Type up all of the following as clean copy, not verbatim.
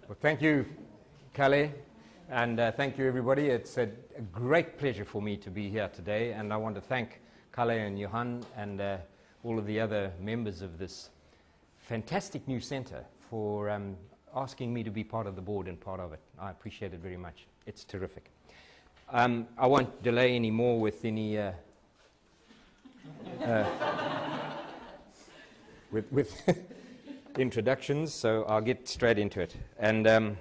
Well, thank you, Kale, and thank you, everybody. It's a great pleasure for me to be here today, and I want to thank Kale and Johan and all of the other members of this fantastic new center for asking me to be part of the board and part of it. I appreciate it very much. It's terrific. I won't delay any more with any with introductions, so I'll get straight into it. And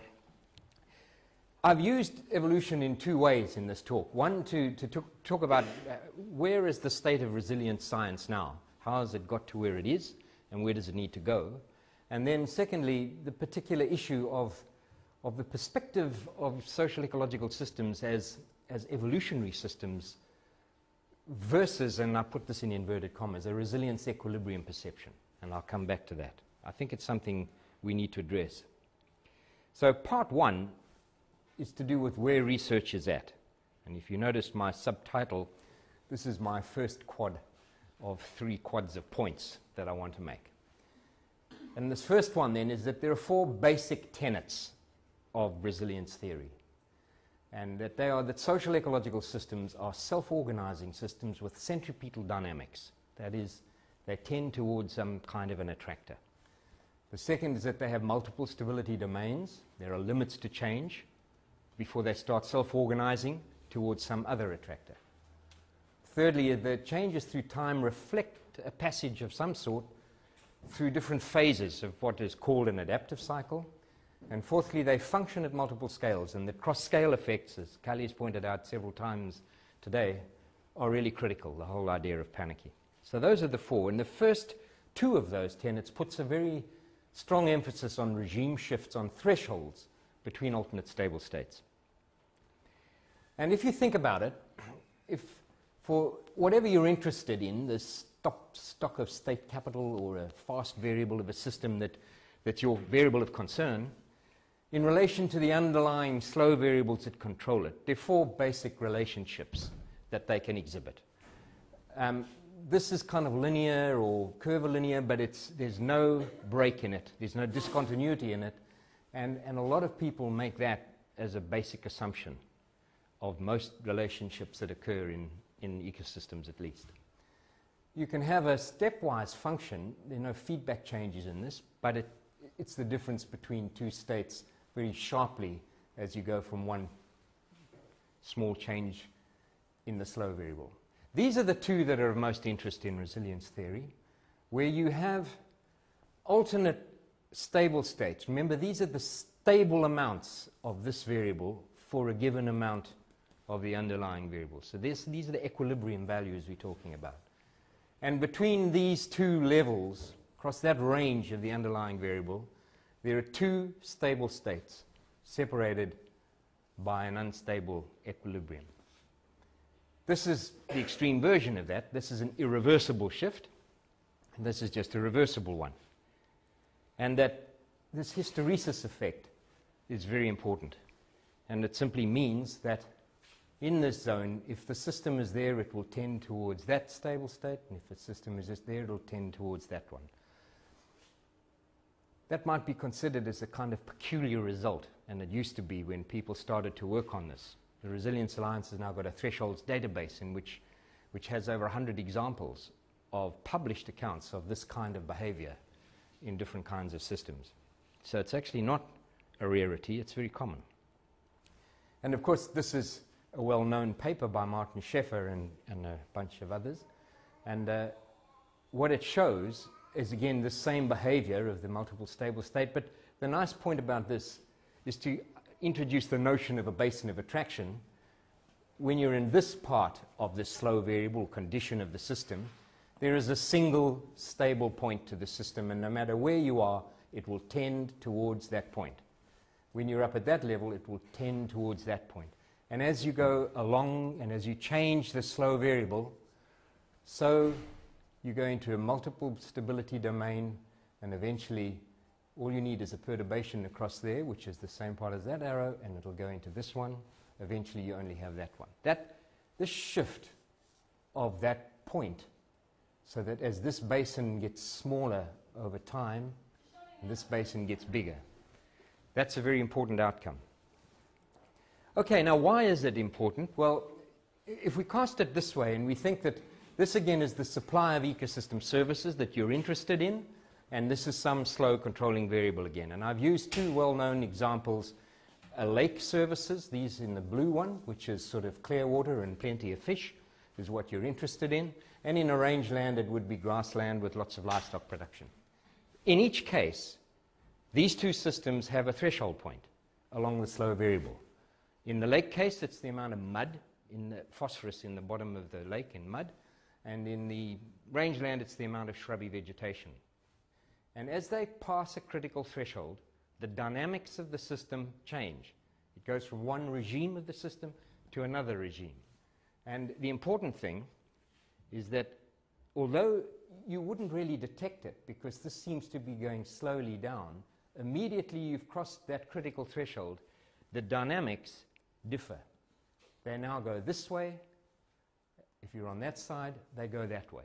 I've used evolution in two ways in this talk. One, to talk about where is the state of resilient science now? How has it got to where it is, and where does it need to go? And then secondly, the particular issue of the perspective of social ecological systems as evolutionary systems versus, and I put this in inverted commas, a resilience equilibrium perception. And I'll come back to that. I think it's something we need to address. So part one is to do with where research is at. And if you notice my subtitle, this is my first quad of 3 quads of points that I want to make. And this first one then is that there are 4 basic tenets of resilience theory. And that they are that social ecological systems are self-organizing systems with centripetal dynamics. That is, they tend towards some kind of an attractor. The second is that they have multiple stability domains. There are limits to change before they start self-organizing towards some other attractor. Thirdly, the changes through time reflect a passage of some sort through different phases of what is called an adaptive cycle. And fourthly, they function at multiple scales, and the cross-scale effects, as Kali's pointed out several times today, are really critical, the whole idea of panicky. So those are the 4, and the first 2 of those tenets puts a very strong emphasis on regime shifts, on thresholds between alternate stable states. And if you think about it, if for whatever you're interested in, this stock of state capital or a fast variable of a system that's your variable of concern, in relation to the underlying slow variables that control it, there are 4 basic relationships that they can exhibit. This is kind of linear or curvilinear, but there's no break in it. There's no discontinuity in it. And a lot of people make that as a basic assumption of most relationships that occur in ecosystems, at least. You can have a stepwise function. There are no feedback changes in this, but it's the difference between 2 states very sharply as you go from one small change in the slow variable. These are the 2 that are of most interest in resilience theory, where you have alternate stable states. Remember, these are the stable amounts of this variable for a given amount of the underlying variable. So these are the equilibrium values we're talking about. And between these 2 levels, across that range of the underlying variable, there are 2 stable states separated by an unstable equilibrium. This is the extreme version of that. This is an irreversible shift, and this is just a reversible one. And that this hysteresis effect is very important. And it simply means that in this zone, if the system is there, it will tend towards that stable state, and if the system is just there, it will tend towards that one. That might be considered as a kind of peculiar result, and it used to be when people started to work on this. The Resilience Alliance has now got a thresholds database in which has over 100 examples of published accounts of this kind of behavior in different kinds of systems. So it's actually not a rarity, it's very common. And of course, this is a well-known paper by Martin Scheffer and a bunch of others. And what it shows is, again, the same behavior of the multiple stable state. But the nice point about this is to introduce the notion of a basin of attraction. When you're in this part of the slow variable condition of the system, there is a single stable point to the system, and no matter where you are, it will tend towards that point. When you're up at that level, it will tend towards that point. And as you go along and as you change the slow variable, so you go into a multiple stability domain, and eventually all you need is a perturbation across there, which is the same part as that arrow, and it'll go into this one. Eventually you only have that one. This shift of that point, so that as this basin gets smaller over time, this basin gets bigger. That's a very important outcome. Okay, now why is it important? Well, if we cast it this way and we think that this again is the supply of ecosystem services that you're interested in, and this is some slow controlling variable again. And I've used two well-known examples, lake services, these in the blue one, which is sort of clear water and plenty of fish, is what you're interested in. And in a rangeland, it would be grassland with lots of livestock production. In each case, these two systems have a threshold point along the slow variable. In the lake case, it's the amount of mud, in the phosphorus in the bottom of the lake in mud. And in the rangeland, it's the amount of shrubby vegetation. And as they pass a critical threshold, the dynamics of the system change. It goes from one regime of the system to another regime. And the important thing is that although you wouldn't really detect it because this seems to be going slowly down, immediately you've crossed that critical threshold, the dynamics differ. They now go this way. If you're on that side, they go that way.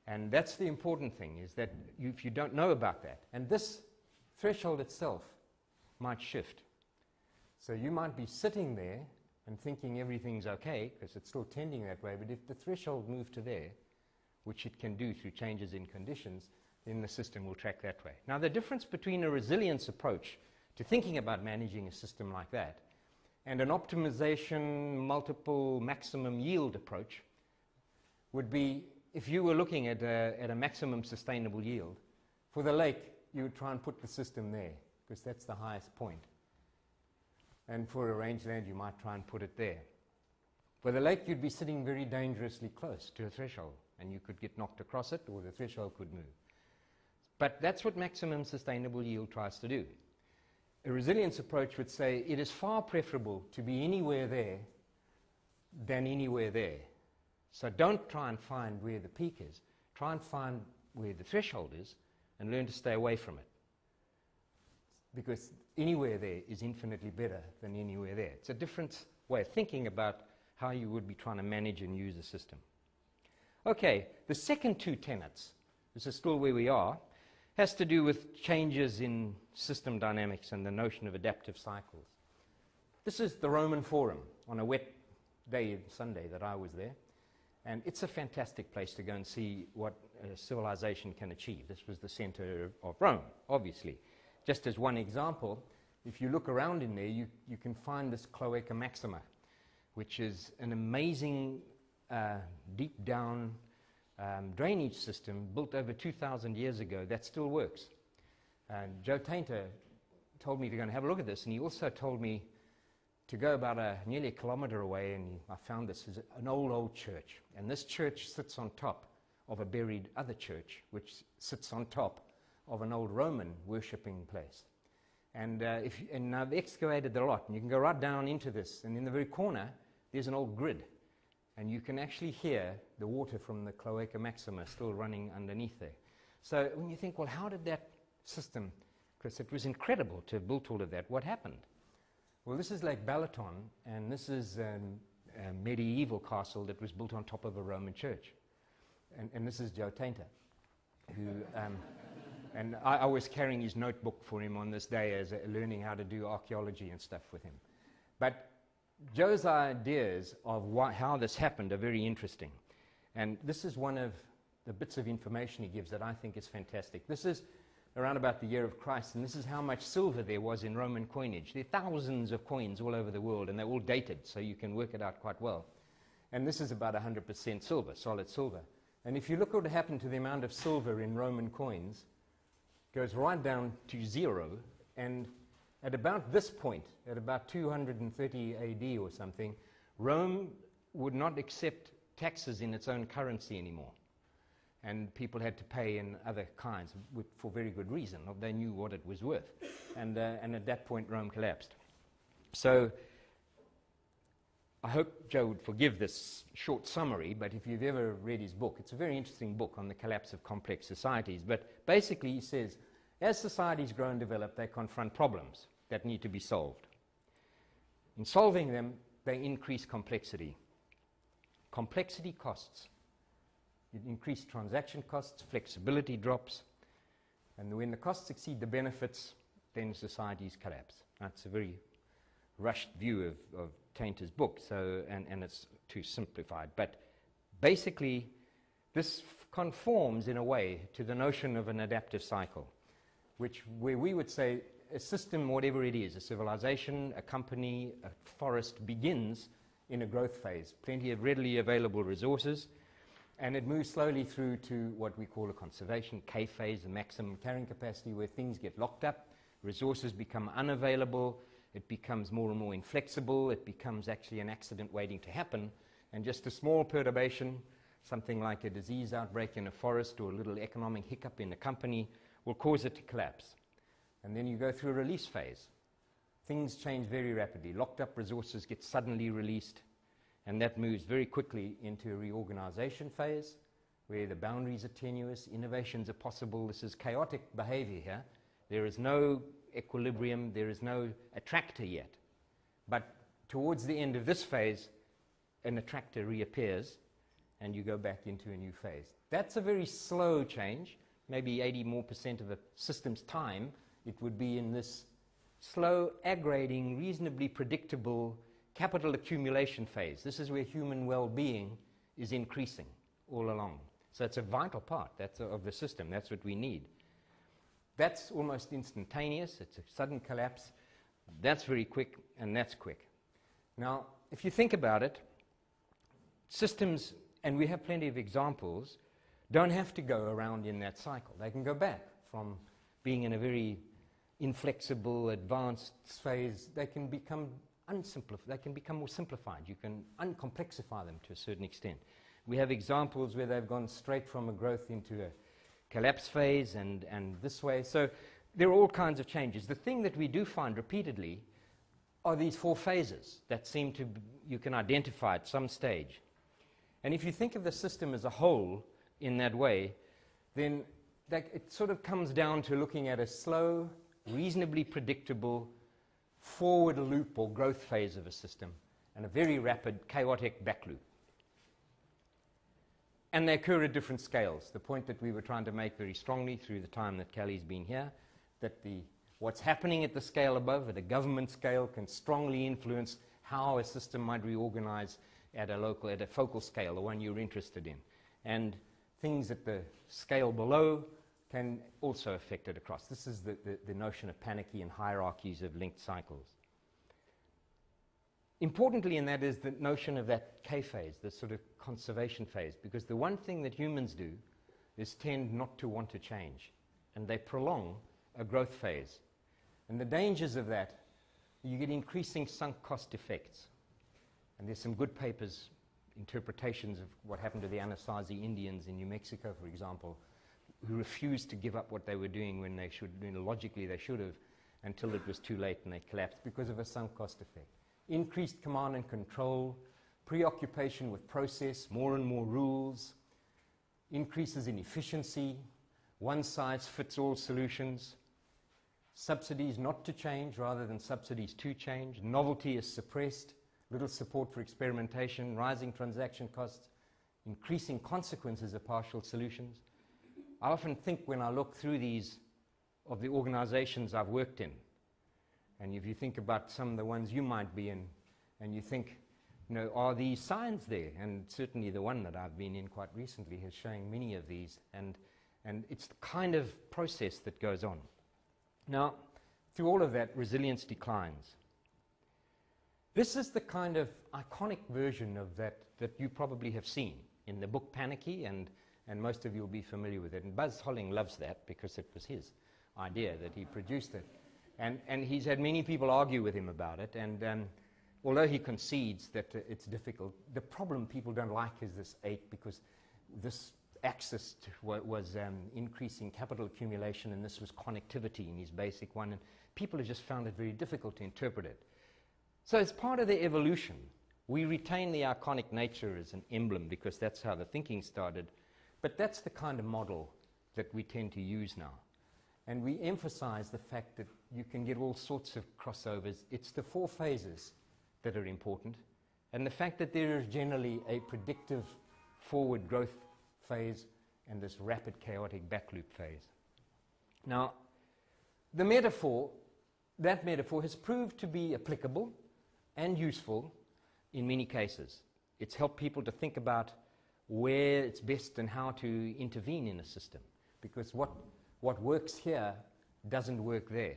And that's the important thing, is that if you don't know about that, and this threshold itself might shift. So you might be sitting there and thinking everything's okay, because it's still tending that way, but if the threshold moved to there, which it can do through changes in conditions, then the system will track that way. Now, the difference between a resilience approach to thinking about managing a system like that and an optimization, multiple maximum yield approach would be, if you were looking at a maximum sustainable yield, for the lake, you would try and put the system there, because that's the highest point. And for a rangeland, you might try and put it there. For the lake, you'd be sitting very dangerously close to a threshold, and you could get knocked across it, or the threshold could move. But that's what maximum sustainable yield tries to do. A resilience approach would say it is far preferable to be anywhere there than anywhere there. So don't try and find where the peak is. Try and find where the threshold is and learn to stay away from it. Because anywhere there is infinitely better than anywhere there. It's a different way of thinking about how you would be trying to manage and use a system. Okay, the second two tenets, this is still where we are, has to do with changes in system dynamics and the notion of adaptive cycles. This is the Roman Forum on a wet day, Sunday, that I was there. And it's a fantastic place to go and see what civilization can achieve. This was the center of Rome, obviously. Just as one example, if you look around in there, you can find this Cloaca Maxima, which is an amazing deep down drainage system built over 2,000 years ago that still works. And Joe Tainter told me to go and have a look at this, and he also told me to go about nearly a kilometer away, and I found this is an old church. And this church sits on top of a buried other church, which sits on top of an old Roman worshipping place. And I've excavated a lot, and you can go right down into this, and in the very corner, there's an old grid. And you can actually hear the water from the Cloaca Maxima still running underneath there. So when you think, well, how did that system, because it was incredible to have built all of that, what happened? Well, this is Lake Balaton, and this is a medieval castle that was built on top of a Roman church. And this is Joe Tainter, who, and I was carrying his notebook for him on this day as learning how to do archaeology and stuff with him. But Joe's ideas of how this happened are very interesting. And this is one of the bits of information he gives that I think is fantastic. This is around about the year of Christ, and this is how much silver there was in Roman coinage. There are thousands of coins all over the world, and they're all dated, so you can work it out quite well. And this is about 100% silver, solid silver. And if you look what happened to the amount of silver in Roman coins, it goes right down to zero, and at about this point, at about 230 AD or something, Rome would not accept taxes in its own currency anymore. And people had to pay in other kinds for very good reason. They knew what it was worth. And at that point, Rome collapsed. So I hope Joe would forgive this short summary, but if you've ever read his book, it's a very interesting book on the collapse of complex societies. But basically he says, as societies grow and develop, they confront problems that need to be solved. In solving them, they increase complexity. Complexity costs. You increase transaction costs, flexibility drops, and when the costs exceed the benefits, then societies collapse. That's a very rushed view of Tainter's book, and it's too simplified. But basically, this conforms in a way to the notion of an adaptive cycle, where we would say a system, whatever it is, a civilization, a company, a forest, begins in a growth phase, plenty of readily available resources, and it moves slowly through to what we call a conservation K phase, a maximum carrying capacity, where things get locked up, resources become unavailable, it becomes more and more inflexible, it becomes actually an accident waiting to happen, and just a small perturbation, something like a disease outbreak in a forest or a little economic hiccup in a company, will cause it to collapse. And then you go through a release phase. Things change very rapidly. Locked up resources get suddenly released, and that moves very quickly into a reorganization phase where the boundaries are tenuous, innovations are possible. This is chaotic behavior here. There is no equilibrium, there is no attractor yet. But towards the end of this phase, an attractor reappears, and you go back into a new phase. That's a very slow change. Maybe 80% more of a system's time, it would be in this slow, aggregating, reasonably predictable capital accumulation phase. This is where human well-being is increasing all along. So it's a vital part of the system. That's what we need. That's almost instantaneous. It's a sudden collapse. That's very quick, and that's quick. Now, if you think about it, systems, and we have plenty of examples, don't have to go around in that cycle. They can go back from being in a very inflexible, advanced phase. They can become they can become more simplified. You can uncomplexify them to a certain extent. We have examples where they've gone straight from a growth into a collapse phase and this way. So there are all kinds of changes. The thing that we do find repeatedly are these four phases that seem to you can identify at some stage. And if you think of the system as a whole in that way, then it sort of comes down to looking at a slow, reasonably predictable forward loop or growth phase of a system and a very rapid, chaotic back loop. And they occur at different scales. The point that we were trying to make very strongly through the time that Kelly's been here, that what's happening at the scale above, at a government scale, can strongly influence how a system might reorganize at a focal scale, the one you're interested in. And things at the scale below can also affect it across. This is the notion of Panicky hierarchies of linked cycles. Importantly in that is the notion of that K phase, the sort of conservation phase, because the one thing that humans do is tend not to want to change, and they prolong a growth phase. And the dangers of that, you get increasing sunk cost effects. And there's some good papers, interpretations of what happened to the Anasazi Indians in New Mexico, for example, who refused to give up what they were doing when they should, logically they should have, until it was too late and they collapsed because of a sunk cost effect. Increased command and control, preoccupation with process, more and more rules, increases in efficiency, one-size-fits-all solutions, subsidies not to change rather than subsidies to change, novelty is suppressed, little support for experimentation, rising transaction costs, increasing consequences of partial solutions. I often think when I look through these of the organizations I've worked in, and if you think about some of the ones you might be in, and you think, are these signs there? And certainly the one that I've been in quite recently is showing many of these, and it's the kind of process that goes on. Now, through all of that, resilience declines. This is the kind of iconic version of that you probably have seen in the book Panicky, and most of you will be familiar with it. And Buzz Holling loves that because it was his idea that he produced it. And he's had many people argue with him about it, and although he concedes that it's difficult, the problem people don't like is this 8, because this axis was increasing capital accumulation, and this was connectivity in his basic one, and people have just found it very difficult to interpret it. So as part of the evolution, we retain the iconic nature as an emblem because that's how the thinking started, but that's the kind of model that we tend to use now. And we emphasize the fact that you can get all sorts of crossovers. It's the 4 phases that are important, and the fact that there is generally a predictive forward growth phase and this rapid chaotic back loop phase. Now, the metaphor that metaphor has proved to be applicable and useful in many cases. It's helped people to think about where it's best and how to intervene in a system, because what works here doesn't work there.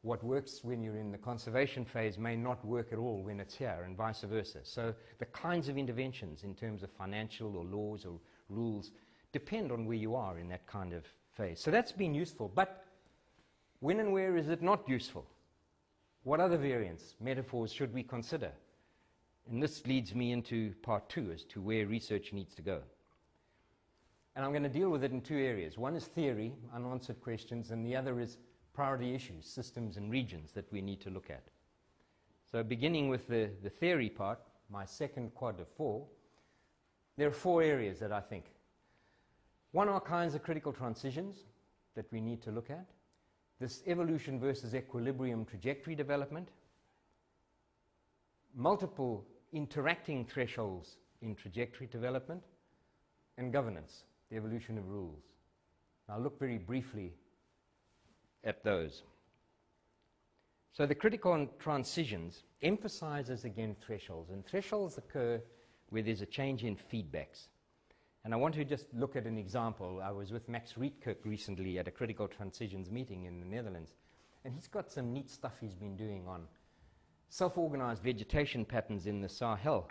What works when you're in the conservation phase may not work at all when it's here, and vice versa. So the kinds of interventions in terms of financial or laws or rules depend on where you are in that kind of phase. So that's been useful. But when and where is it not useful? What other variants, metaphors should we consider? And this leads me into part 2 as to where research needs to go. And I'm going to deal with it in 2 areas. One is theory, unanswered questions, and the other is priority issues, systems and regions that we need to look at. So beginning with the theory part, my second quad of 4, there are 4 areas that I think. One are kinds of critical transitions that we need to look at. This evolution versus equilibrium trajectory development. Multiple interacting thresholds in trajectory development. And governance, the evolution of rules. I'll look very briefly at those. So the critical transitions emphasizes again thresholds, and thresholds occur where there's a change in feedbacks. And I want to just look at an example. I was with Max Rietkirk recently at a critical transitions meeting in the Netherlands, and he's got some neat stuff he's been doing on self-organized vegetation patterns in the Sahel.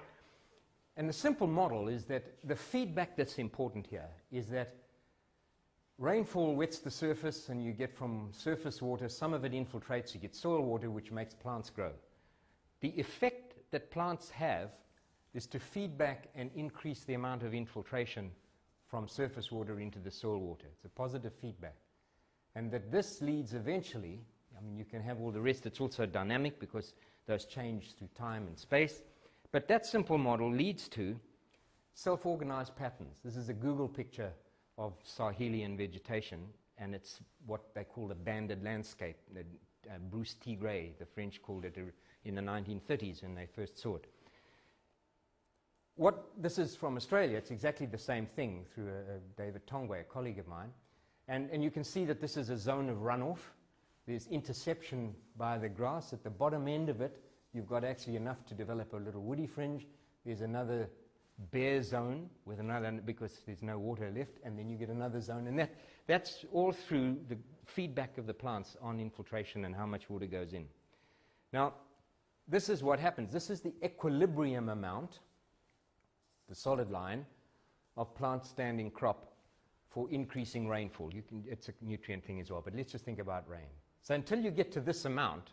And the simple model is that the feedback that's important here is that rainfall wets the surface and you get from surface water, some of it infiltrates, you get soil water which makes plants grow. The effect that plants have is to feed back and increase the amount of infiltration from surface water into the soil water. It's a positive feedback. And that this leads eventually, I mean, you can have all the rest, it's also dynamic because those change through time and space. But that simple model leads to self-organized patterns. This is a Google picture of Sahelian vegetation, and it's what they call a banded landscape. Bruce T. Gray, the French, called it in the 1930s when they first saw it. This is from Australia. It's exactly the same thing through David Tongwe, a colleague of mine. And you can see that this is a zone of runoff. There's interception by the grass. At the bottom end of it, you've got actually enough to develop a little woody fringe. There's another bare zone with another, because there's no water left, and then you get another zone. And that's all through the feedback of the plants on infiltration and how much water goes in. Now, this is what happens. This is the equilibrium amount, the solid line, of plant standing crop for increasing rainfall. It's a nutrient thing as well, but let's just think about rain. So until you get to this amount,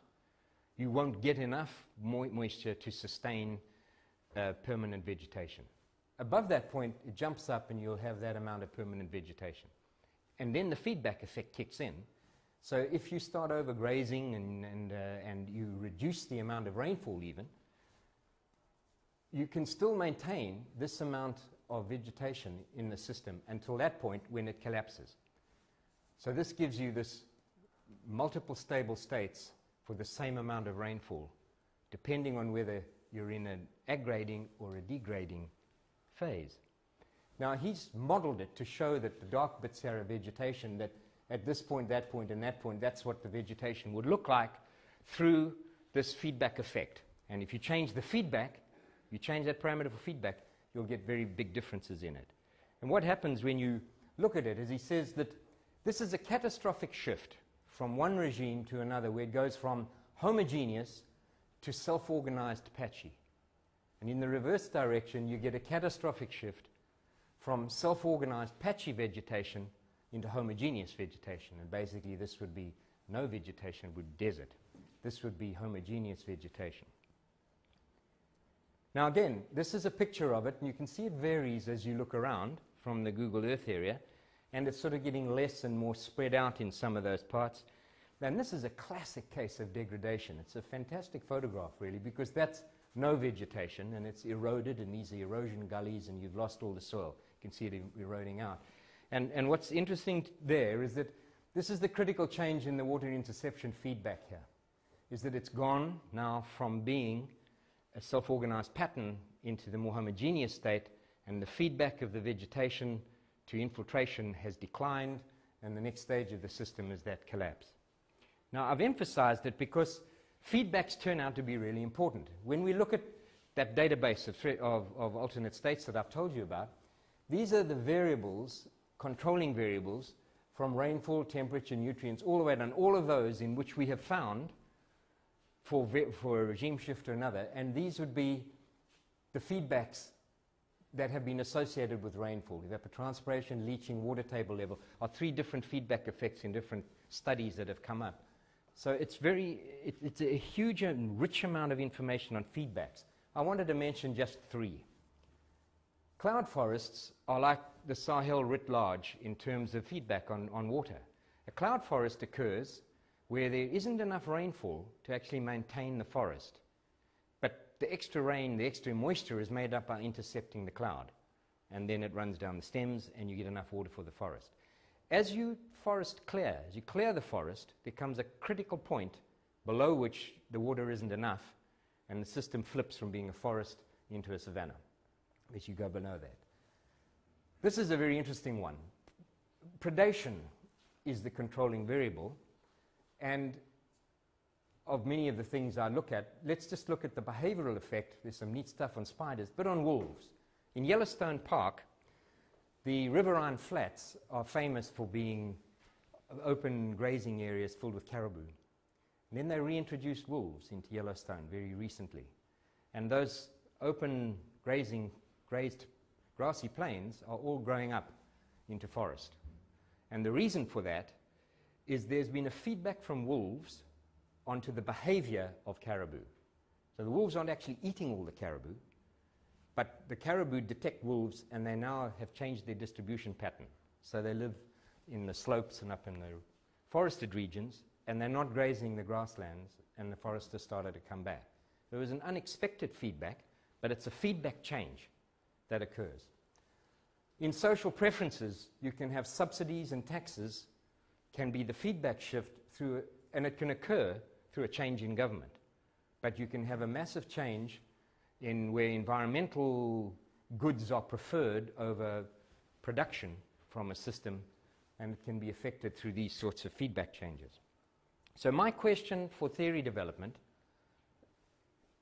you won't get enough moisture to sustain permanent vegetation. Above that point, it jumps up and you'll have that amount of permanent vegetation. And then the feedback effect kicks in. So if you start overgrazing and you reduce the amount of rainfall even, you can still maintain this amount of vegetation in the system until that point when it collapses. So this gives you this multiple stable states for the same amount of rainfall, depending on whether you're in an aggrading or a degrading phase. Now, he's modeled it to show that the dark bits here are vegetation, that at this point, that point, and that point, that's what the vegetation would look like through this feedback effect. And if you change the feedback, you change that parameter for feedback, you'll get very big differences in it. And what happens when you look at it is he says that this is a catastrophic shift from one regime to another, where it goes from homogeneous to self-organized patchy. And in the reverse direction, you get a catastrophic shift from self-organized patchy vegetation into homogeneous vegetation. And basically, this would be no vegetation, it would be desert. This would be homogeneous vegetation. Now again, this is a picture of it, and you can see it varies as you look around from the Google Earth area, and it's sort of getting less and more spread out in some of those parts. And this is a classic case of degradation. It's a fantastic photograph, really, because that's no vegetation, and it's eroded, and these are erosion gullies, and you've lost all the soil. You can see it eroding out. And what's interesting there is that this is the critical change in the water interception feedback here, is that it's gone now from being a self-organized pattern into the more homogeneous state, and the feedback of the vegetation to infiltration has declined, and the next stage of the system is that collapse. Now, I've emphasized it because feedbacks turn out to be really important. When we look at that database of alternate states that I've told you about, these are the variables, controlling variables, from rainfall, temperature, nutrients, all the way down, all of those in which we have found for a regime shift or another, and these would be the feedbacks that have been associated with rainfall. Evapotranspiration, leaching, water table level are three different feedback effects in different studies that have come up. So it's a huge and rich amount of information on feedbacks. I wanted to mention just three. Cloud forests are like the Sahel writ large in terms of feedback on water. A cloud forest occurs where there isn't enough rainfall to actually maintain the forest. But the extra rain, the extra moisture is made up by intercepting the cloud. And then it runs down the stems and you get enough water for the forest. As you clear the forest, there comes a critical point below which the water isn't enough and the system flips from being a forest into a savanna, as you go below that. This is a very interesting one. Predation is the controlling variable, and of many of the things I look at, let's just look at the behavioral effect. There's some neat stuff on spiders, but on wolves. In Yellowstone Park, the riverine flats are famous for being open grazing areas filled with caribou. And then they reintroduced wolves into Yellowstone very recently. And those open grazed grassy plains are all growing up into forest. And the reason for that is there's been a feedback from wolves onto the behavior of caribou. So the wolves aren't actually eating all the caribou, but the caribou detect wolves and they now have changed their distribution pattern. So they live in the slopes and up in the forested regions, and they're not grazing the grasslands, and the forest has started to come back. There was an unexpected feedback, but it's a feedback change that occurs. In social preferences, you can have subsidies and taxes can be the feedback shift through, and it can occur through a change in government. But you can have a massive change in where environmental goods are preferred over production from a system, and it can be affected through these sorts of feedback changes. So my question for theory development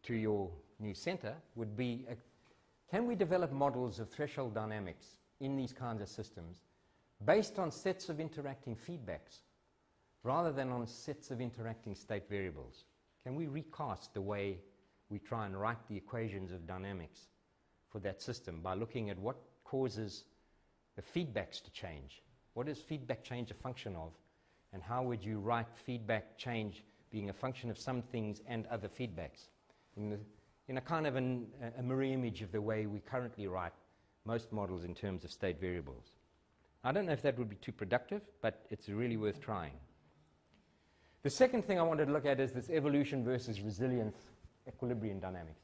to your new center would be, can we develop models of threshold dynamics in these kinds of systems based on sets of interacting feedbacks rather than on sets of interacting state variables? Can we recast the way we try and write the equations of dynamics for that system by looking at what causes the feedbacks to change? What is feedback change a function of? And how would you write feedback change being a function of some things and other feedbacks? In a kind of a mirror image of the way we currently write most models in terms of state variables. I don't know if that would be too productive, but it's really worth trying. The second thing I wanted to look at is this evolution versus resilience equilibrium dynamics.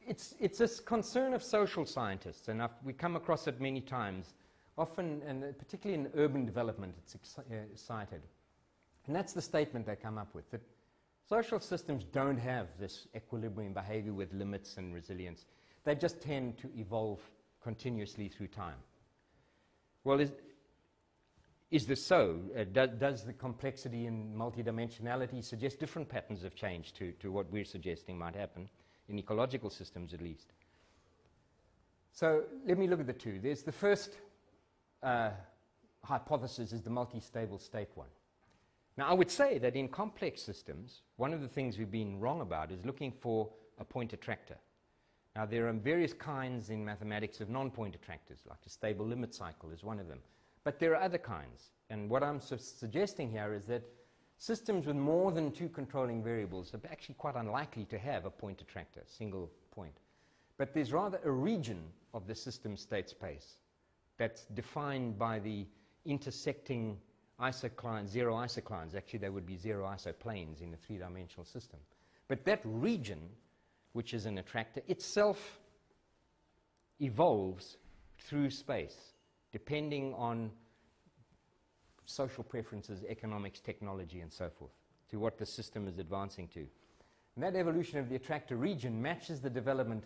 It's a concern of social scientists, and we come across it many times. Often, and particularly in urban development, it's cited. And that's the statement they come up with, that social systems don't have this equilibrium behavior with limits and resilience. They just tend to evolve continuously through time. Well, is this so? Does the complexity and multidimensionality suggest different patterns of change to what we're suggesting might happen, in ecological systems at least? So let me look at the two. There's the first hypothesis is the multi-stable state one. Now, I would say that in complex systems, one of the things we've been wrong about is looking for a point attractor. Now, there are various kinds in mathematics of non-point attractors, like a stable limit cycle is one of them. But there are other kinds. And what I'm suggesting here is that systems with more than two controlling variables are actually quite unlikely to have a point attractor, single point. But there's rather a region of the system state space that's defined by the intersecting isoclines, zero isoclines. Actually, there would be zero isoplanes in a three-dimensional system. But that region, which is an attractor, itself evolves through space, depending on social preferences, economics, technology, and so forth, to what the system is advancing to. And that evolution of the attractor region matches the development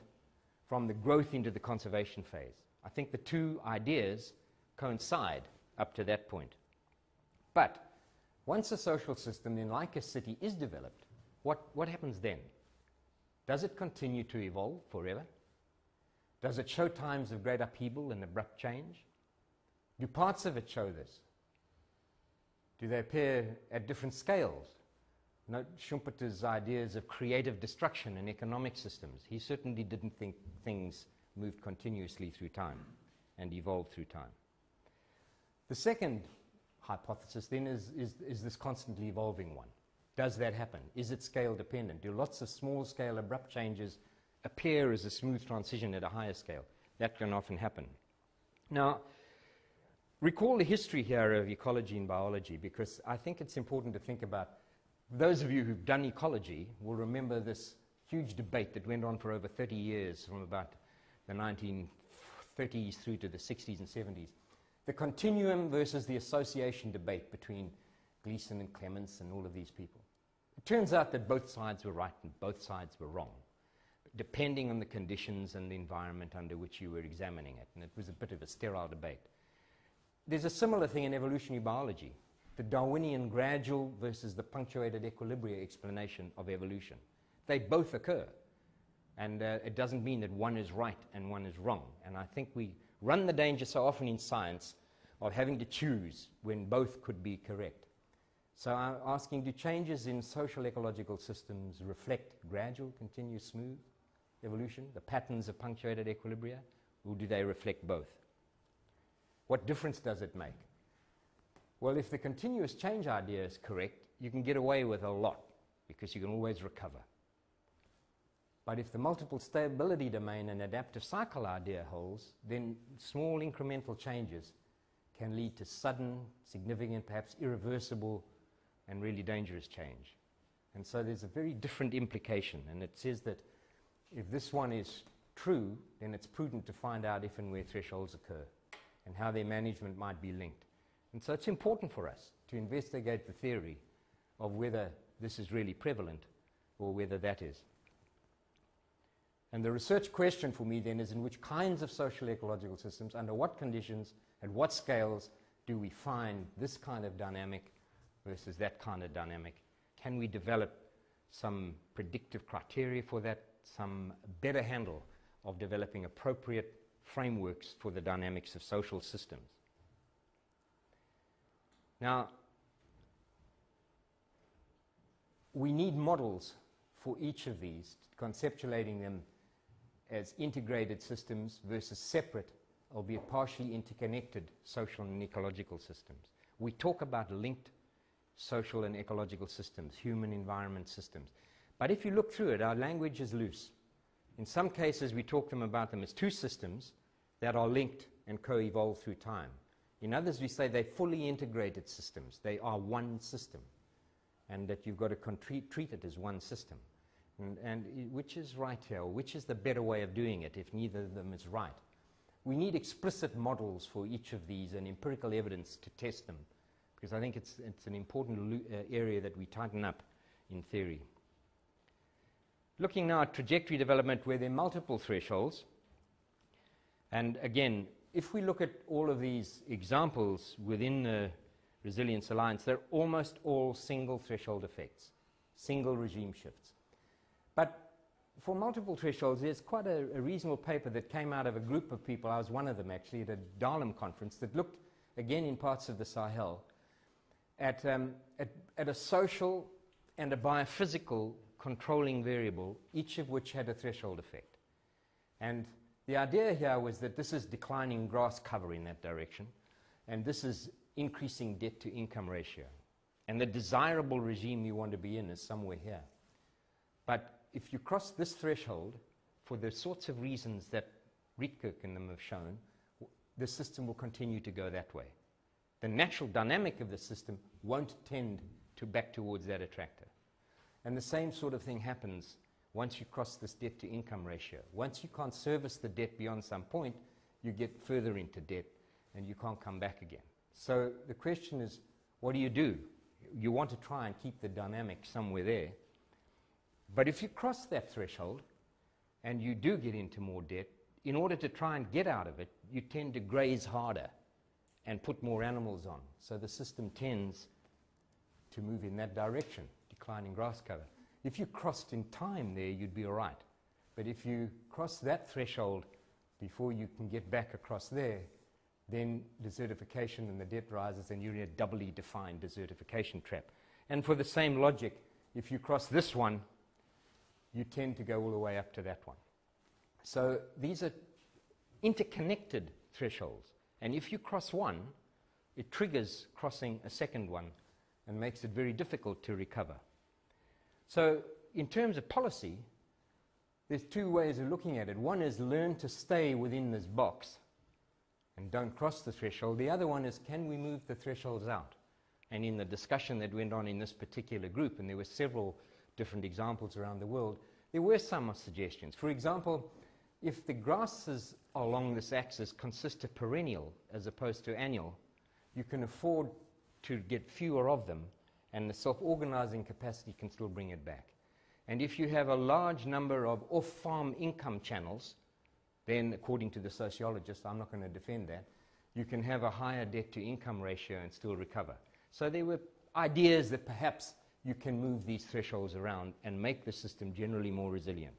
from the growth into the conservation phase. I think the two ideas coincide up to that point. But Once a social system, then like a city, is developed, what happens then? Does it continue to evolve forever? Does it show times of great upheaval and abrupt change? Do parts of it show this? Do they appear at different scales? Note Schumpeter's ideas of creative destruction in economic systems. He certainly didn't think things moved continuously through time and evolved through time. The second hypothesis then is this constantly evolving one. Does that happen? Is it scale dependent? Do lots of small scale abrupt changes appear as a smooth transition at a higher scale? That can often happen. Now, recall the history here of ecology and biology, because I think it's important to think about. Those of you who've done ecology will remember this huge debate that went on for over 30 years, from about the 1930s through to the 60s and 70s. The continuum versus the association debate between Gleason and Clements and all of these people. It turns out that both sides were right and both sides were wrong, depending on the conditions and the environment under which you were examining it. And it was a bit of a sterile debate. There's a similar thing in evolutionary biology. The Darwinian gradual versus the punctuated equilibria explanation of evolution. They both occur. And it doesn't mean that one is right and one is wrong. And I think we run the danger so often in science of having to choose when both could be correct. So I'm asking, do changes in social ecological systems reflect gradual, continuous, smooth evolution, the patterns of punctuated equilibria, or do they reflect both? What difference does it make? Well, if the continuous change idea is correct, you can get away with a lot because you can always recover. But if the multiple stability domain and adaptive cycle idea holds, then small incremental changes can lead to sudden, significant, perhaps irreversible, and really dangerous change. And so there's a very different implication, and it says that if this one is true, then it's prudent to find out if and where thresholds occur and how their management might be linked. And so it's important for us to investigate the theory of whether this is really prevalent or whether that is. And the research question for me then is, in which kinds of social ecological systems, under what conditions, at what scales do we find this kind of dynamic versus that kind of dynamic? Can we develop some predictive criteria for that, some better handle of developing appropriate frameworks for the dynamics of social systems? Now, we need models for each of these, conceptualizing them as integrated systems versus separate, albeit partially interconnected, social and ecological systems. We talk about linked social and ecological systems, human environment systems. But if you look through it, our language is loose. In some cases, we talk about them as two systems that are linked and co-evolve through time. In others, we say they're fully integrated systems. They are one system, and that you've got to treat it as one system. And which is right here, or which is the better way of doing it if neither of them is right? We need explicit models for each of these and empirical evidence to test them, because I think it's an important area that we tighten up in theory. Looking now at trajectory development where there are multiple thresholds, and again, if we look at all of these examples within the Resilience Alliance, they're almost all single threshold effects, single regime shifts. But for multiple thresholds, there's quite a reasonable paper that came out of a group of people, I was one of them actually, at a Dahlem conference, that looked, again in parts of the Sahel, at a social and a biophysical controlling variable, each of which had a threshold effect. And the idea here was that this is declining grass cover in that direction, and this is increasing debt-to-income ratio. And the desirable regime you want to be in is somewhere here. But if you cross this threshold, for the sorts of reasons that Rietkirk and them have shown, the system will continue to go that way. The natural dynamic of the system won't tend to back towards that attractor. And the same sort of thing happens once you cross this debt-to-income ratio. Once you can't service the debt beyond some point, you get further into debt and you can't come back again. So the question is, what do? You want to try and keep the dynamic somewhere there. But if you cross that threshold and you do get into more debt, in order to try and get out of it, you tend to graze harder and put more animals on. So the system tends to move in that direction, declining grass cover. If you crossed in time there, you'd be all right. But if you cross that threshold before you can get back across there, then desertification and the depth rises, and you're in a doubly defined desertification trap. And for the same logic, if you cross this one, you tend to go all the way up to that one. So these are interconnected thresholds. And if you cross one, it triggers crossing a second one and makes it very difficult to recover. So in terms of policy, there's two ways of looking at it. One is learn to stay within this box and don't cross the threshold. The other one is, can we move the thresholds out? And in the discussion that went on in this particular group, and there were several different examples around the world, there were some suggestions. For example, if the grasses along this axis consist of perennial as opposed to annual, you can afford to get fewer of them, and the self-organizing capacity can still bring it back. And if you have a large number of off-farm income channels, then according to the sociologist, I'm not going to defend that, you can have a higher debt-to-income ratio and still recover. So there were ideas that perhaps you can move these thresholds around and make the system generally more resilient.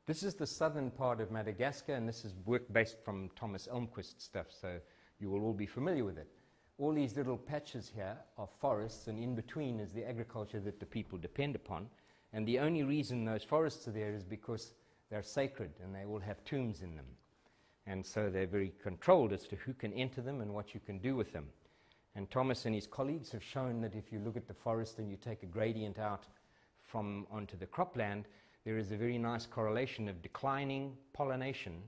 This is the southern part of Madagascar, and this is work based from Thomas Elmquist's stuff, so you will all be familiar with it. All these little patches here are forests, and in between is the agriculture that the people depend upon. And the only reason those forests are there is because they're sacred and they all have tombs in them. And so they're very controlled as to who can enter them and what you can do with them. And Thomas and his colleagues have shown that if you look at the forest and you take a gradient out from onto the cropland, there is a very nice correlation of declining pollination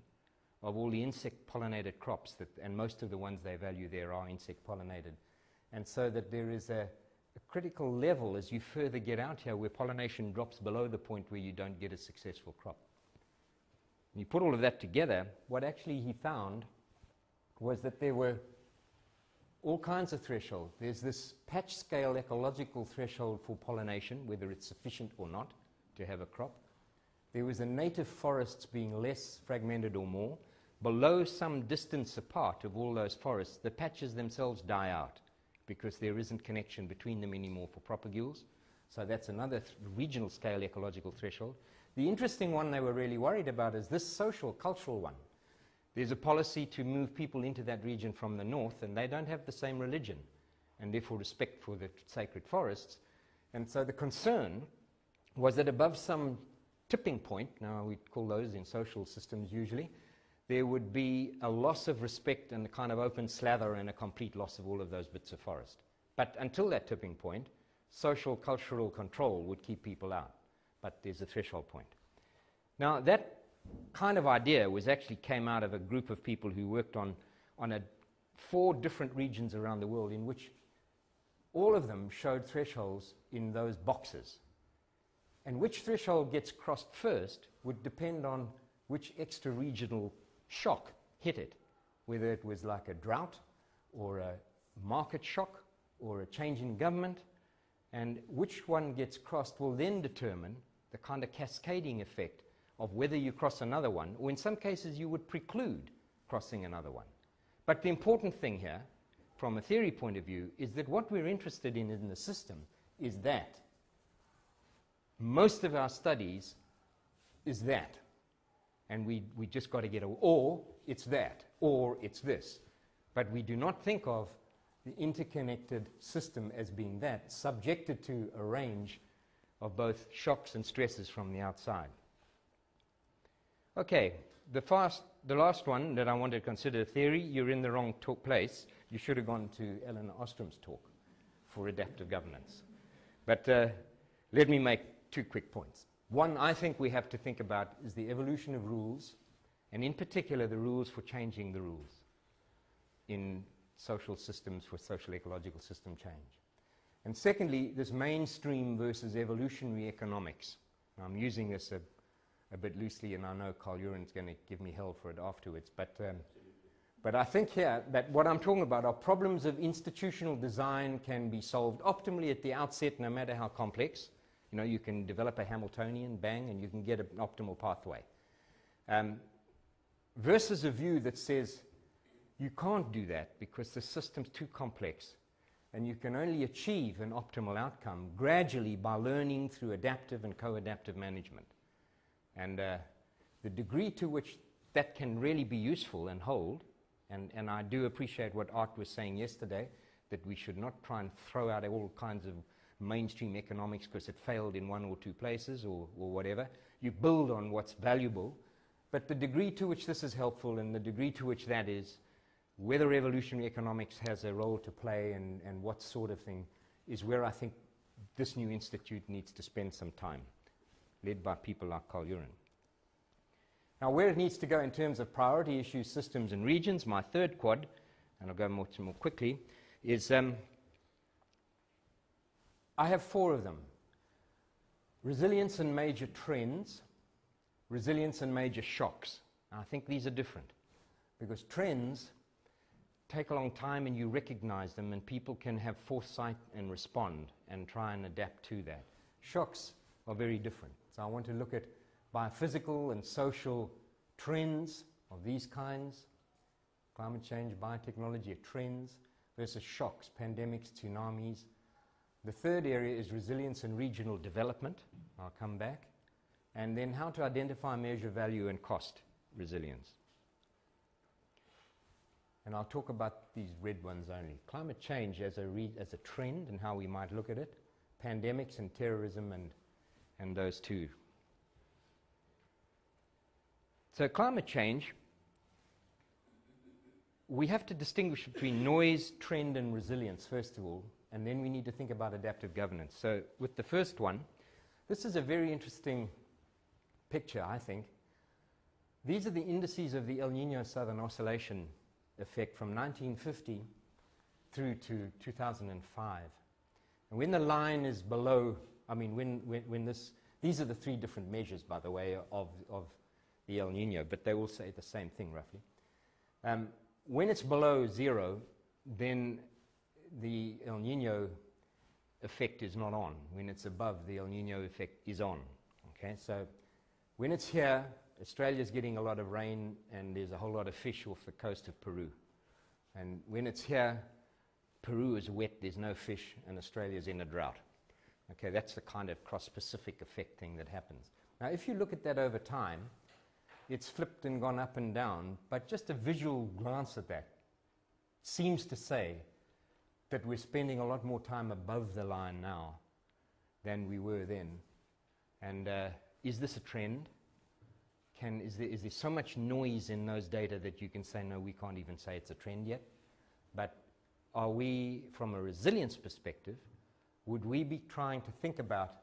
of all the insect-pollinated crops, and most of the ones they value there are insect-pollinated. And so that there is a critical level as you further get out here where pollination drops below the point where you don't get a successful crop. And you put all of that together, what actually he found was that there were all kinds of thresholds. There's this patch-scale ecological threshold for pollination, whether it's sufficient or not to have a crop. There was the native forests being less fragmented or more. Below some distance apart of all those forests, the patches themselves die out because there isn't connection between them anymore for propagules. So that's another regional scale ecological threshold. The interesting one they were really worried about is this social, cultural one. There's a policy to move people into that region from the north, and they don't have the same religion and therefore respect for the sacred forests. And so the concern was that above some tipping point, now we call those in social systems usually, there would be a loss of respect and a kind of open slather and a complete loss of all of those bits of forest. But until that tipping point, social, cultural control would keep people out. But there's a threshold point. Now, that kind of idea came out of a group of people who worked on 4 different regions around the world in which all of them showed thresholds in those boxes. And which threshold gets crossed first would depend on which extra-regional shock hit it, whether it was like a drought or a market shock or a change in government. And which one gets crossed will then determine the kind of cascading effect of whether you cross another one, or in some cases you would preclude crossing another one. But the important thing here, from a theory point of view, is that what we're interested in the system is that. Most of our studies is that. And we just got to get or it's that, or it's this. But we do not think of the interconnected system as being that, subjected to a range of both shocks and stresses from the outside. Okay, the last one that I wanted to consider theory, you're in the wrong place. You should have gone to Ellen Ostrom's talk for adaptive governance. But let me make 2 quick points. One, I think we have to think about is the evolution of rules, and in particular the rules for changing the rules in social systems for social ecological system change. And secondly, this mainstream versus evolutionary economics. Now, I'm using this a bit loosely, and I know Carl Uren's going to give me hell for it afterwards, but I think here that what I'm talking about are problems of institutional design can be solved optimally at the outset, no matter how complex. You know, you can develop a Hamiltonian, bang, and you can get an optimal pathway. Versus a view that says you can't do that because the system's too complex. And you can only achieve an optimal outcome gradually by learning through adaptive and co-adaptive management. And the degree to which that can really be useful and hold, and I do appreciate what Art was saying yesterday, that we should not try and throw out all kinds of mainstream economics because it failed in one or two places or whatever. You build on what's valuable, but the degree to which this is helpful and the degree to which that is, whether evolutionary economics has a role to play and what sort of thing, is where I think this new institute needs to spend some time, led by people like Carl Uren. Now, where it needs to go in terms of priority issues, systems, and regions, my third quad, and I'll go more quickly, is I have four of them. Resilience and major trends, resilience and major shocks. Now, I think these are different, because trends take a long time and you recognize them, and people can have foresight and respond and try and adapt to that. Shocks are very different. So I want to look at biophysical and social trends of these kinds, climate change, biotechnology, trends, versus shocks, pandemics, tsunamis. The third area is resilience and regional development. I'll come back. And then how to identify, measure value, and cost resilience. And I'll talk about these red ones only. Climate change as a trend and how we might look at it. Pandemics and terrorism and those two. So climate change, we have to distinguish between noise, trend, and resilience, first of all, and then we need to think about adaptive governance. So with the first one, this is a very interesting picture, I think. These are the indices of the El Nino Southern Oscillation effect from 1950 through to 2005. And when the line is below, I mean, when these are the three different measures, by the way, of the El Nino, but they all say the same thing, roughly. When it's below zero, then the El Nino effect is not on. When it's above, the El Nino effect is on. Okay, so when it's here, Australia's getting a lot of rain, and there's a whole lot of fish off the coast of Peru. And when it's here, Peru is wet, there's no fish, and Australia's in a drought. Okay, that's the kind of cross-Pacific effect thing that happens. Now, if you look at that over time, it's flipped and gone up and down, but just a visual glance at that seems to say that we're spending a lot more time above the line now than we were then. And is this a trend? Is there so much noise in those data that you can say, no, we can't even say it's a trend yet? But are we, from a resilience perspective, would we be trying to think about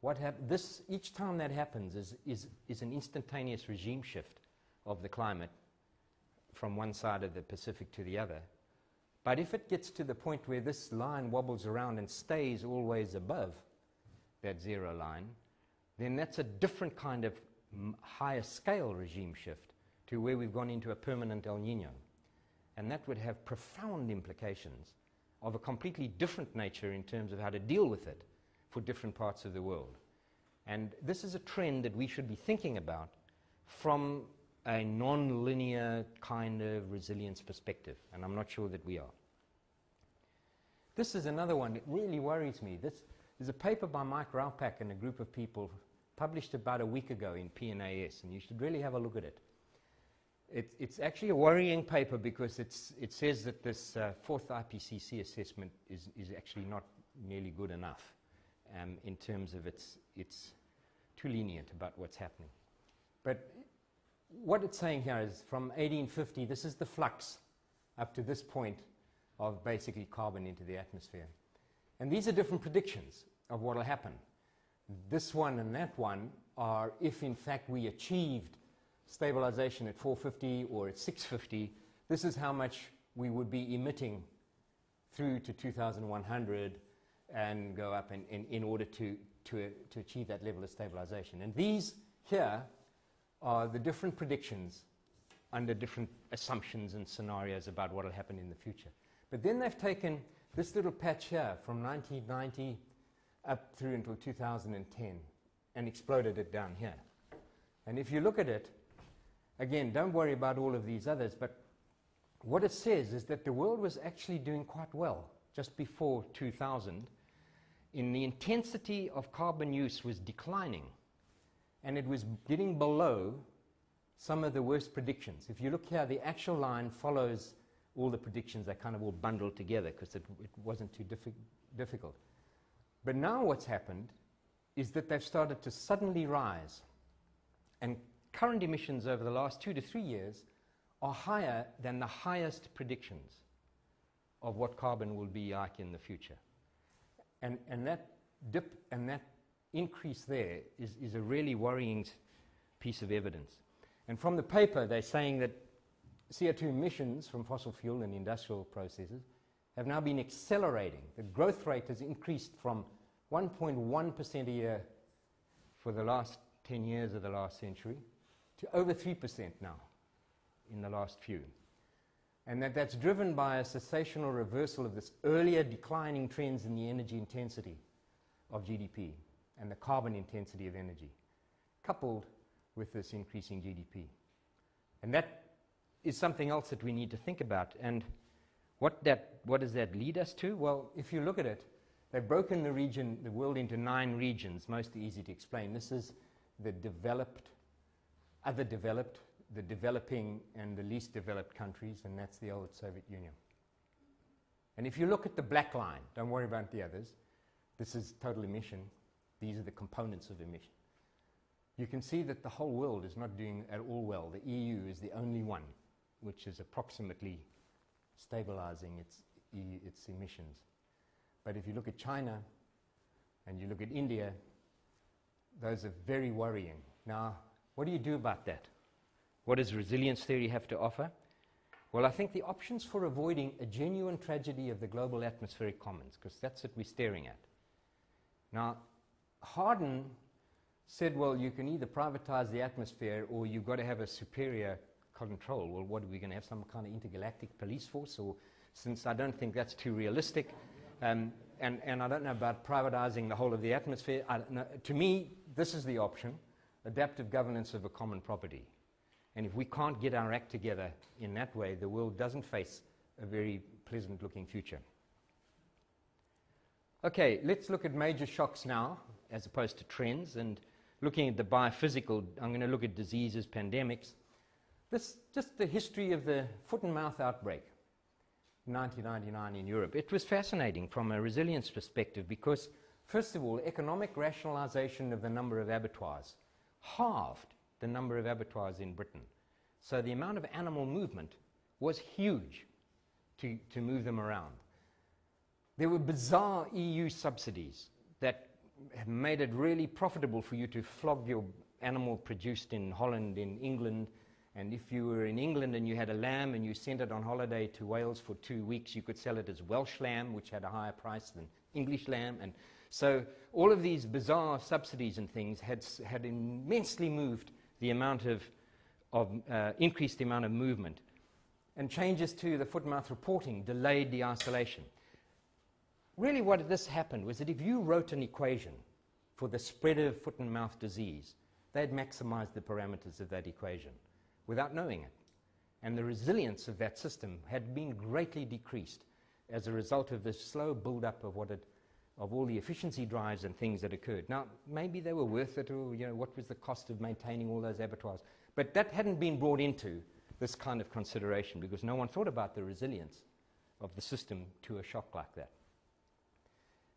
what happens? Each time that happens is an instantaneous regime shift of the climate from one side of the Pacific to the other. But if it gets to the point where this line wobbles around and stays always above that zero line, then that's a different kind of higher scale regime shift to where we've gone into a permanent El Nino. And that would have profound implications of a completely different nature in terms of how to deal with it for different parts of the world. And this is a trend that we should be thinking about from a non-linear kind of resilience perspective, and I'm not sure that we are. This is another one that really worries me. This is a paper by Mike Raupak and a group of people published about a week ago in PNAS, and you should really have a look at it. It's actually a worrying paper because it says that this fourth IPCC assessment is actually not nearly good enough in terms of it's too lenient about what's happening. But what it's saying here is from 1850, this is the flux up to this point of basically carbon into the atmosphere. And these are different predictions of what will happen. This one and that one are if in fact we achieved stabilization at 450 or at 650, this is how much we would be emitting through to 2100 and go up in order to achieve that level of stabilization. And these here are the different predictions under different assumptions and scenarios about what will happen in the future. But then they've taken this little patch here from 1990 up through until 2010 and exploded it down here. And if you look at it, again, don't worry about all of these others, but what it says is that the world was actually doing quite well just before 2000, in the intensity of carbon use was declining, and it was getting below some of the worst predictions. If you look here, the actual line follows all the predictions. They kind of all bundled together because it wasn't too difficult. But now what's happened is that they've started to suddenly rise, and current emissions over the last 2 to 3 years are higher than the highest predictions of what carbon will be like in the future. And that dip and that increase there is a really worrying piece of evidence. And from the paper, they're saying that CO2 emissions from fossil fuel and industrial processes have now been accelerating. The growth rate has increased from 1.1% a year for the last 10 years of the last century to over 3% now in the last few. And that's driven by a cessational reversal of this earlier declining trends in the energy intensity of GDP and the carbon intensity of energy, coupled with this increasing GDP. And that is something else that we need to think about. And what does that lead us to? Well, if you look at it, they've broken the world into 9 regions, mostly easy to explain. This is the developed, other developed, the developing, and the least developed countries, and that's the old Soviet Union. And if you look at the black line, don't worry about the others, this is total emission. These are the components of emission. You can see that the whole world is not doing at all well. The EU is the only one which is approximately stabilizing its emissions. But if you look at China and you look at India, those are very worrying. Now, what do you do about that? What does resilience theory have to offer? Well, I think the options for avoiding a genuine tragedy of the global atmospheric commons, because that's what we're staring at. Now, Harden said, well, you can either privatize the atmosphere or you've got to have a superior control. Well, what are we going to have, some kind of intergalactic police force? Or, since I don't think that's too realistic, and I don't know about privatizing the whole of the atmosphere, to me, this is the option, adaptive governance of a common property. And if we can't get our act together in that way, the world doesn't face a very pleasant-looking future. Okay, let's look at major shocks now, as opposed to trends, and looking at the biophysical. I'm going to look at diseases, pandemics. This just the history of the foot and mouth outbreak in 1999 in Europe. It was fascinating from a resilience perspective because, first of all, economic rationalization of the number of abattoirs halved the number of abattoirs in Britain. So the amount of animal movement was huge to move them around. There were bizarre EU subsidies that made it really profitable for you to flog your animal produced in Holland, in England. And if you were in England and you had a lamb and you sent it on holiday to Wales for 2 weeks, you could sell it as Welsh lamb, which had a higher price than English lamb. And so all of these bizarre subsidies and things had immensely moved the amount increased the amount of movement. And changes to the foot-and-mouth reporting delayed the isolation. Really what this happened was that if you wrote an equation for the spread of foot-and-mouth disease, they'd maximize the parameters of that equation without knowing it. And the resilience of that system had been greatly decreased as a result of this slow build-up of all the efficiency drives and things that occurred. Now, maybe they were worth it, or what was the cost of maintaining all those abattoirs? But that hadn't been brought into this kind of consideration because no one thought about the resilience of the system to a shock like that.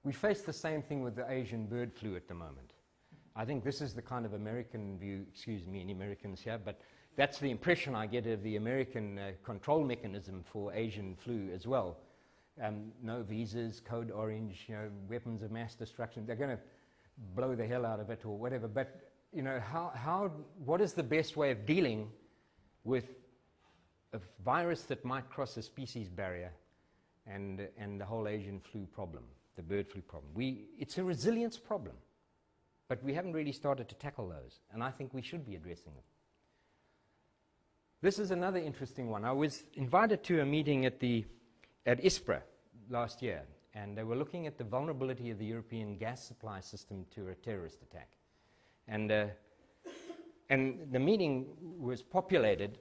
We face the same thing with the Asian bird flu at the moment. I think this is the kind of American view, excuse me, any Americans here, but that's the impression I get of the American control mechanism for Asian flu as well. No visas, code orange, weapons of mass destruction. They're going to blow the hell out of it or whatever. But what is the best way of dealing with a virus that might cross a species barrier and the whole Asian flu problem, the bird flu problem? It's a resilience problem, but we haven't really started to tackle those, and I think we should be addressing them. This is another interesting one. I was invited to a meeting at ISPRA last year, and they were looking at the vulnerability of the European gas supply system to a terrorist attack. And the meeting was populated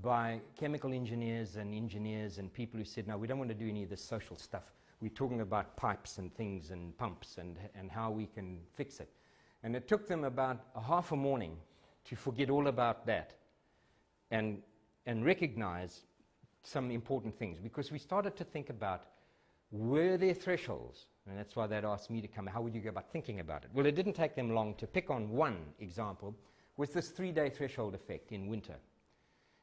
by chemical engineers and people who said, no, we don't want to do any of this social stuff. we're talking about pipes and things and pumps and how we can fix it. And it took them about a half a morning to forget all about that and recognize some important things, because we started to think about, were there thresholds? And that's why they'd asked me to come. How would you go about thinking about it? Well, it didn't take them long to pick on one example, was this 3-day threshold effect in winter.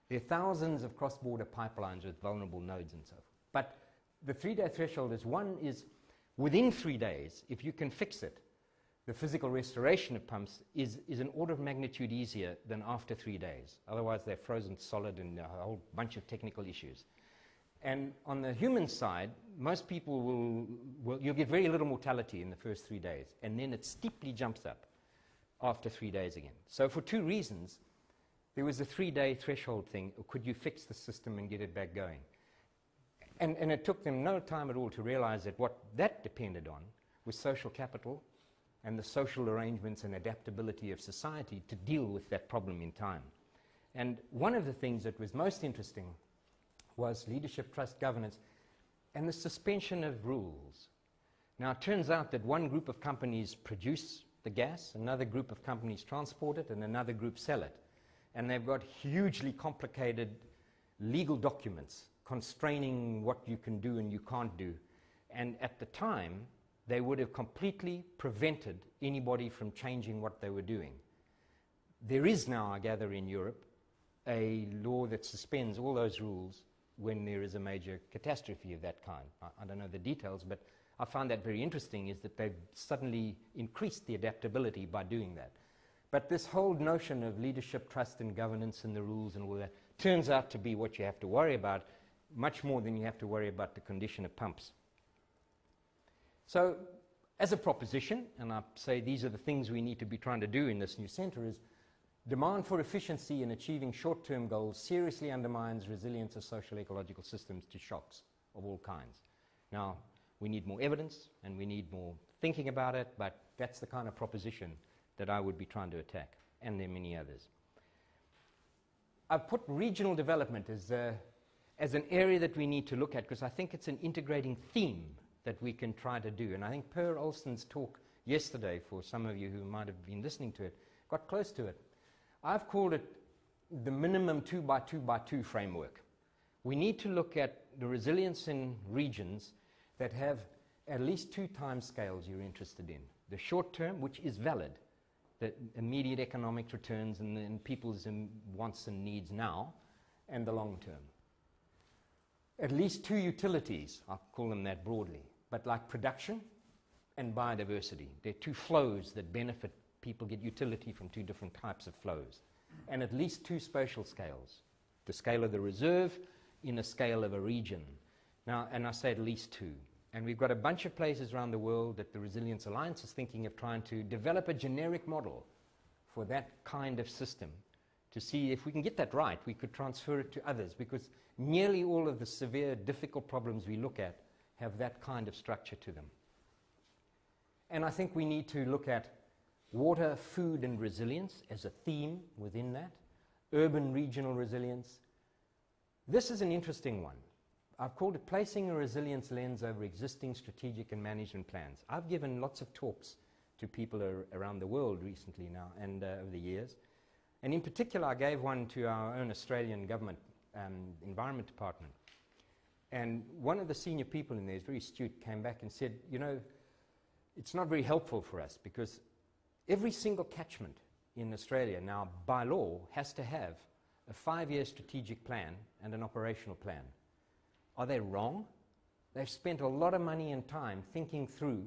There are thousands of cross-border pipelines with vulnerable nodes and so forth. But the 3-day threshold is within 3 days, if you can fix it, the physical restoration of pumps is an order of magnitude easier than after 3 days. Otherwise, they're frozen solid and a whole bunch of technical issues. And on the human side, most people you'll get very little mortality in the first 3 days, and then it steeply jumps up after 3 days again. So for 2 reasons, there was a 3-day threshold thing. Or could you fix the system and get it back going? And it took them no time at all to realize that what that depended on was social capital and the social arrangements and adaptability of society to deal with that problem in time. And one of the things that was most interesting was leadership, trust, governance, and the suspension of rules. Now, it turns out that one group of companies produce the gas, another group of companies transport it, and another group sell it. And they've got hugely complicated legal documents constraining what you can do and you can't do. And at the time, they would have completely prevented anybody from changing what they were doing. There is now, I gather, in Europe, a law that suspends all those rules when there is a major catastrophe of that kind. I don't know the details, but I found that very interesting, is that they've suddenly increased the adaptability by doing that. But this whole notion of leadership, trust, and governance and the rules and all that turns out to be what you have to worry about, much more than you have to worry about the condition of pumps. So, as a proposition, and I say these are the things we need to be trying to do in this new center, is demand for efficiency in achieving short-term goals seriously undermines resilience of social ecological systems to shocks of all kinds. Now, we need more evidence and we need more thinking about it, but that's the kind of proposition that I would be trying to attack, and there are many others. I've put regional development as an area that we need to look at, because I think it's an integrating theme that we can try to do. And I think Per Olsen's talk yesterday, for some of you who might have been listening to it, got close to it. I've called it the minimum 2x2x2 framework. We need to look at the resilience in regions that have at least 2 time scales you're interested in. The short term, which is valid, the immediate economic returns and people's wants and needs now, and the long term. At least 2 utilities, I'll call them that broadly, but like production and biodiversity. They're 2 flows that benefit people, get utility from 2 different types of flows. And at least 2 spatial scales, the scale of the reserve in a scale of a region. Now, and I say at least 2. And we've got a bunch of places around the world that the Resilience Alliance is thinking of trying to develop a generic model for that kind of system, to see if we can get that right, we could transfer it to others, because nearly all of the severe, difficult problems we look at have that kind of structure to them. And I think we need to look at water, food, and resilience as a theme within that, urban regional resilience. This is an interesting one. I've called it placing a resilience lens over existing strategic and management plans. I've given lots of talks to people around the world recently now and over the years. And in particular, I gave one to our own Australian government environment department. And one of the senior people in there, is very astute, came back and said, you know, it's not very helpful for us, because every single catchment in Australia now, by law, has to have a 5-year strategic plan and an operational plan. Are they wrong? They've spent a lot of money and time thinking through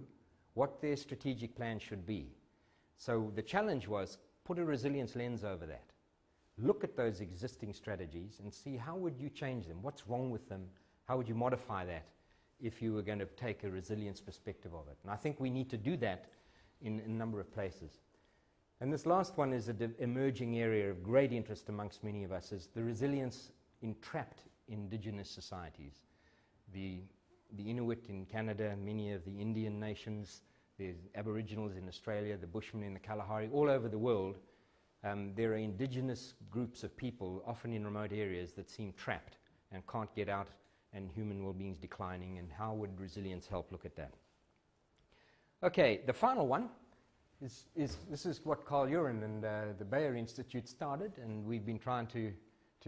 what their strategic plan should be. So the challenge was, put a resilience lens over that. Look at those existing strategies and see how would you change them, what's wrong with them, how would you modify that if you were going to take a resilience perspective of it. And I think we need to do that in a number of places. And this last one is an emerging area of great interest amongst many of us, is the resilience in trapped indigenous societies. The Inuit in Canada, many of the Indian nations, the Aboriginals in Australia, the Bushmen in the Kalahari, all over the world, there are indigenous groups of people, often in remote areas, that seem trapped and can't get out and human well-being is declining, and how would resilience help look at that? Okay, the final one is this is what Carl Uren and the Bayer Institute started, and we've been trying to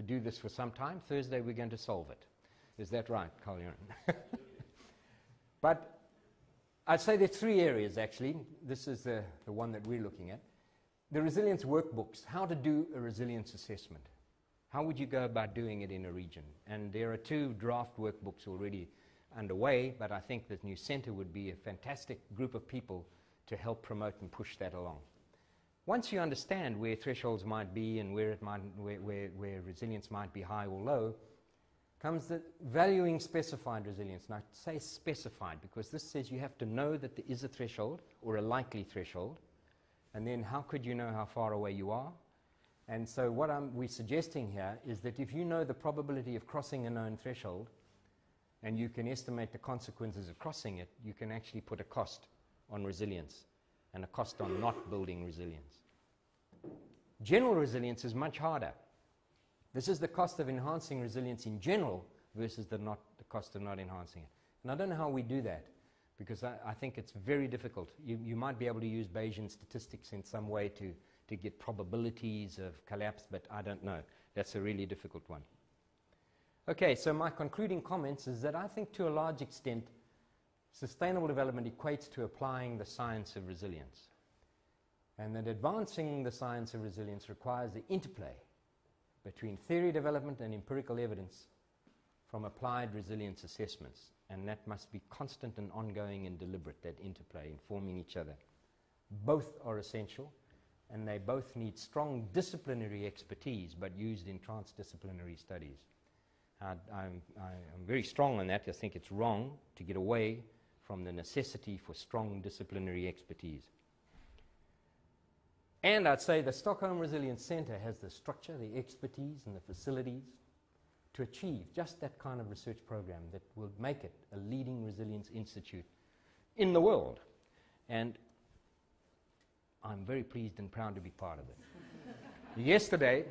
do this for some time. Thursday we're going to solve it. Is that right, Carl Uren? But I'd say there are three areas, actually. This is the one that we're looking at. The resilience workbooks, how to do a resilience assessment. How would you go about doing it in a region? And there are 2 draft workbooks already underway, but I think the new center would be a fantastic group of people to help promote and push that along. Once you understand where thresholds might be and where resilience might be high or low, comes the valuing specified resilience. Now, say specified, because this says you have to know that there is a threshold or a likely threshold, and then how could you know how far away you are? And so what we're suggesting here is that if you know the probability of crossing a known threshold, and you can estimate the consequences of crossing it, you can actually put a cost on resilience and a cost on not building resilience. General resilience is much harder. This is the cost of enhancing resilience in general versus the cost of not enhancing it. And I don't know how we do that, because I think it's very difficult. You might be able to use Bayesian statistics in some way to get probabilities of collapse, but I don't know. That's a really difficult one. Okay, so my concluding comments is that I think to a large extent, sustainable development equates to applying the science of resilience. And that advancing the science of resilience requires the interplay between theory development and empirical evidence from applied resilience assessments. And that must be constant and ongoing and deliberate, that interplay, informing each other. Both are essential, and they both need strong disciplinary expertise, but used in transdisciplinary studies. I'm very strong on that. I think it's wrong to get away from the necessity for strong disciplinary expertise. And I'd say the Stockholm Resilience Center has the structure, the expertise, and the facilities to achieve just that kind of research program that will make it a leading resilience institute in the world. And I'm very pleased and proud to be part of it. Yesterday,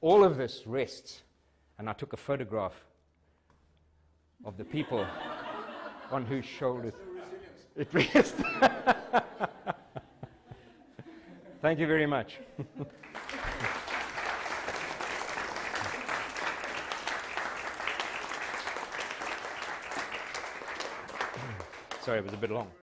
all of this rests, and I took a photograph of the people on whose shoulders it rests. Thank you very much. Sorry, it was a bit long.